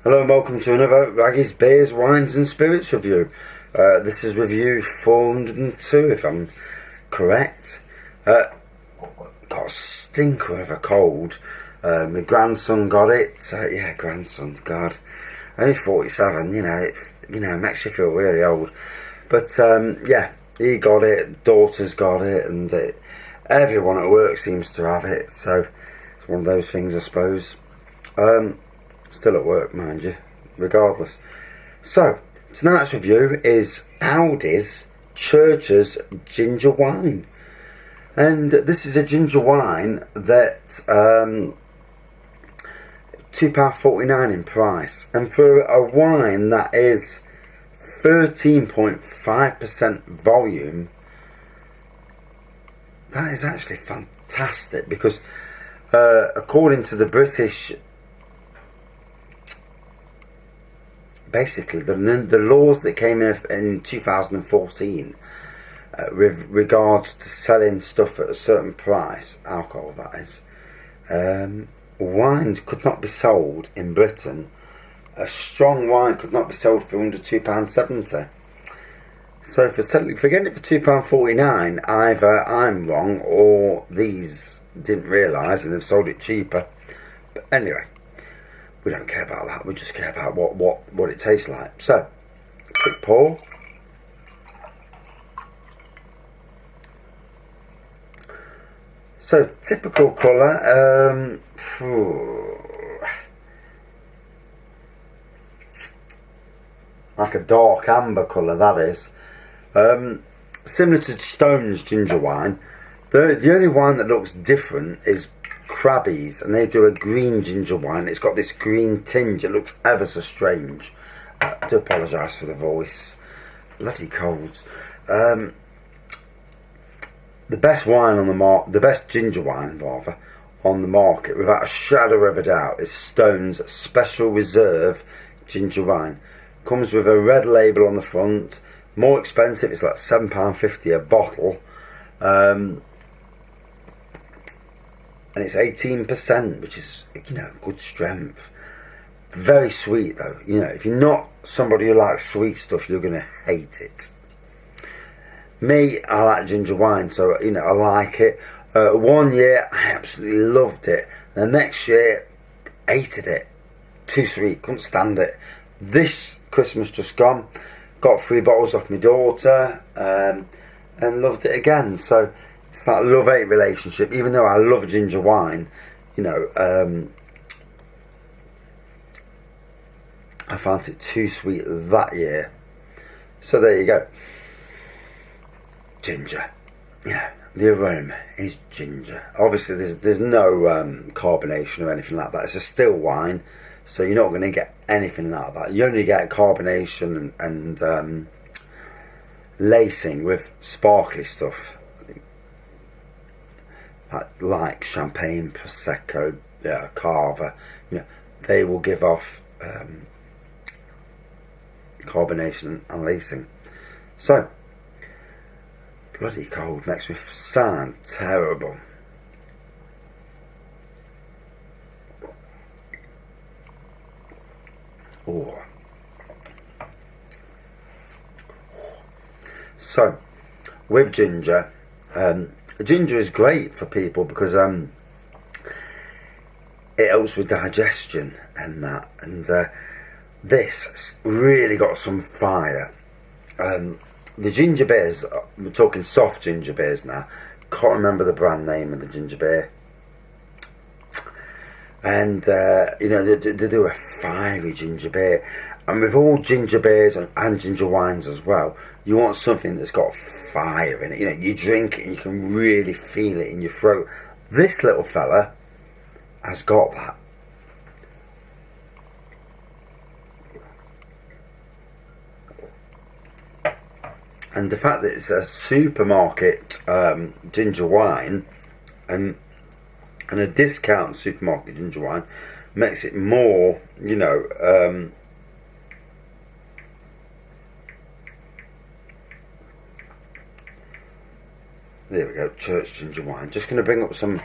Hello and welcome to another Raggy's Beers, Wines and Spirits review. This is review 402 if I'm correct. Got a stinker of a cold. My grandson got it. Grandson, God. Only 47, makes you feel really old. But he got it, daughter's got it, and everyone at work seems to have it. So it's one of those things, I suppose. Still at work, mind you, regardless. So, tonight's review is Aldi's Church's Ginger Wine. And this is a ginger wine that £2.49 in price. And for a wine that is 13.5% volume, that is actually fantastic, because according to the British, basically the laws that came in 2014 with regards to selling stuff at a certain price, alcohol that is, wines could not be sold in Britain. A strong wine could not be sold for under £2.70. So for getting it for £2.49, either I'm wrong or these didn't realise and they've sold it cheaper. But anyway, we don't care about that. We just care about what it tastes like. So, quick pour. So, typical colour. Like a dark amber colour, that is. Similar to Stone's ginger wine. The only wine that looks different is Krabby's, and they do a green ginger wine. It's got this green tinge. It looks ever so strange. I do apologise for the voice. Bloody colds. The best wine on the the best ginger wine rather on the market, without a shadow of a doubt, is Stone's Special Reserve ginger wine. Comes with a red label on the front. More expensive. It's like £7.50 a bottle. And it's 18%, which is, good strength. Very sweet though. If you're not somebody who likes sweet stuff, you're going to hate it. Me, I like ginger wine, so, I like it. 1 year, I absolutely loved it. The next year, hated it. Too sweet, couldn't stand it. This Christmas just gone, got 3 bottles off my daughter, and loved it again. So, it's that love-hate relationship. Even though I love ginger wine, I found it too sweet that year. So there you go. Ginger. The aroma is ginger. Obviously, there's no carbonation or anything like that. It's a still wine, so you're not going to get anything like that. You only get carbonation and lacing with sparkly stuff. Like champagne, prosecco, cava, they will give off carbonation and lacing. So, bloody cold makes me sound terrible. Oh. So, with ginger, ginger is great for people because it helps with digestion and that, and this really got some fire. The ginger beers, we're talking soft ginger beers now, can't remember the brand name of the ginger beer, and they do a fiery ginger beer. And with all ginger beers and ginger wines as well, you want something that's got fire in it. You drink it and you can really feel it in your throat. This little fella has got that. And the fact that it's a supermarket ginger wine and a discount supermarket ginger wine makes it more, there we go, Church ginger wine. Just going to bring up some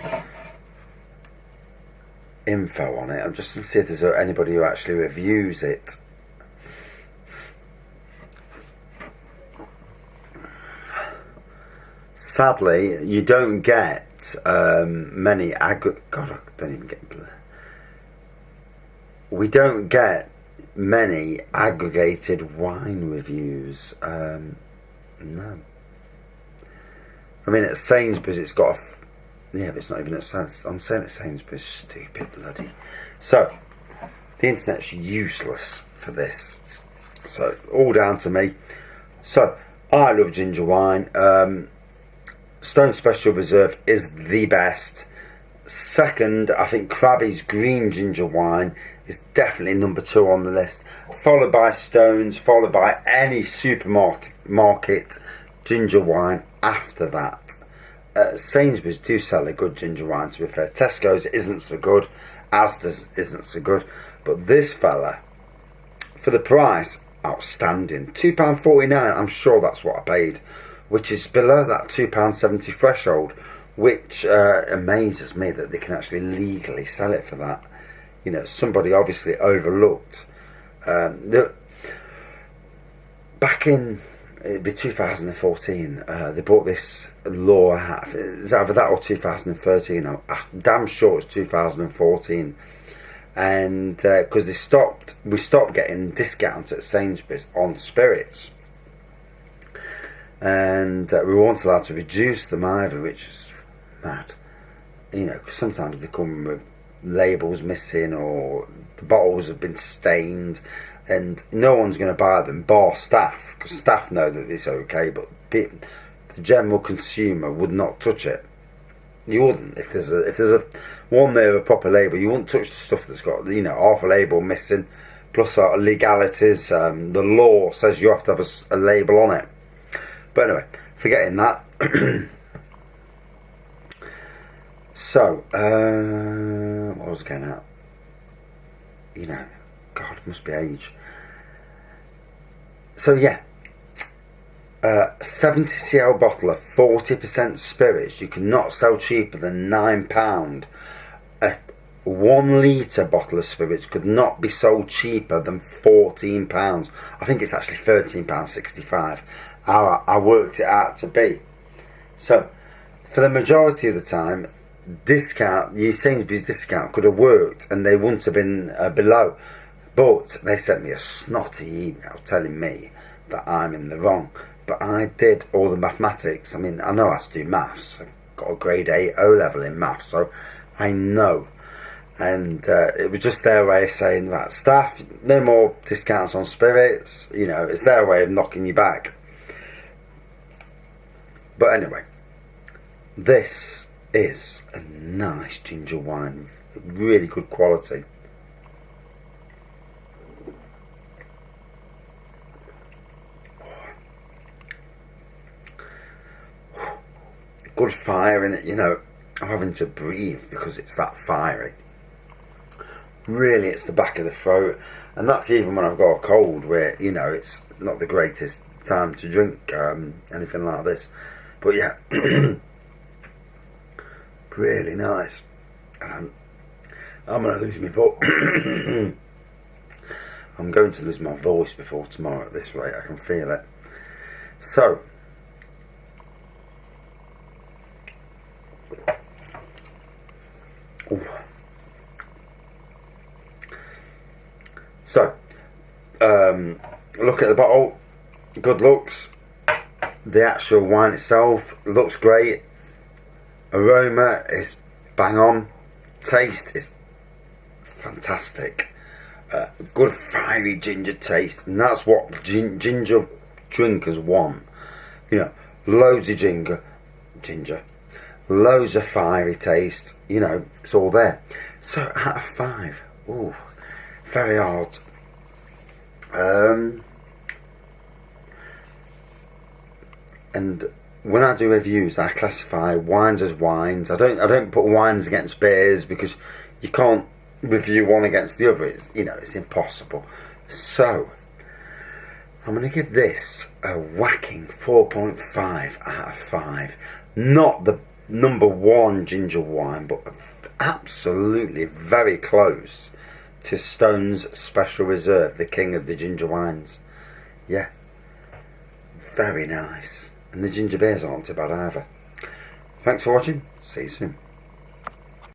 info on it. I'm just going to see if there's anybody who actually reviews it. Sadly, you don't get many God, I don't even get. We don't get many aggregated wine reviews. No. I mean, at Sainsbury's, it's got a. Yeah, but it's not even at Sainsbury's. I'm saying at Sainsbury's. Stupid bloody. So, the internet's useless for this. So, all down to me. So, I love ginger wine. Stone Special Reserve is the best. Second, I think Krabby's green ginger wine is definitely number 2 on the list, followed by Stone's, followed by any supermarket ginger wine after that. Sainsbury's do sell a good ginger wine, to be fair. Tesco's isn't so good, Asda's isn't so good, but this fella, for the price, outstanding. £2.49, I'm sure that's what I paid, which is below that £2.70 threshold, which amazes me that they can actually legally sell it for that. You know, somebody obviously overlooked. Back in, it'd be 2014, they brought this law out. It's either that or 2013. I'm damn sure it's 2014. And because we stopped getting discounts at Sainsbury's on spirits. And we weren't allowed to reduce them either, which is mad. You know, because sometimes they come with labels missing or the bottles have been stained, and no one's going to buy them bar staff, because staff know that it's okay, but the general consumer would not touch it. You wouldn't. If there's a one there with a proper label, you wouldn't touch the stuff that's got, you know, half a label missing, plus legalities. The law says you have to have a label on it. But anyway, forgetting that. So, what was I getting at? You know, God, it must be age. So yeah, 70cl bottle of 40% spirits, you cannot sell cheaper than £9. A 1 litre bottle of spirits could not be sold cheaper than £14. I think it's actually £13.65. I worked it out to be. So, for the majority of the time, Sainsbury's discount could have worked and they wouldn't have been below. But they sent me a snotty email telling me that I'm in the wrong. But I did all the mathematics. I mean, I know how to do maths. I got a grade 8 O-level in maths, so I know. And it was just their way of saying that staff, no more discounts on spirits. You know, it's their way of knocking you back. But anyway, this is a nice ginger wine, really good quality. Good fire in it, you know. I'm having to breathe because it's that fiery. Really, it's the back of the throat, and that's even when I've got a cold, where, you know, it's not the greatest time to drink anything like this. But yeah, really nice. And I'm going to lose my voice. I'm going to lose my voice before tomorrow at this rate. I can feel it. So, ooh. So, look at the bottle. Good looks. The actual wine itself looks great. Aroma is bang on. Taste is fantastic. Good fiery ginger taste, and that's what ginger drinkers want. You know, loads of ginger, loads of fiery taste. You know, it's all there. So out of 5, ooh, very hard. And when I do reviews, I classify wines as wines. I don't put wines against beers, because you can't review one against the other. It's, you know, it's impossible. So I'm going to give this a whacking 4.5 out of 5. Not the number 1 ginger wine, but absolutely very close to Stone's Special Reserve, the king of the ginger wines. Yeah, very nice. And the ginger beers aren't too bad either. Thanks for watching. See you soon.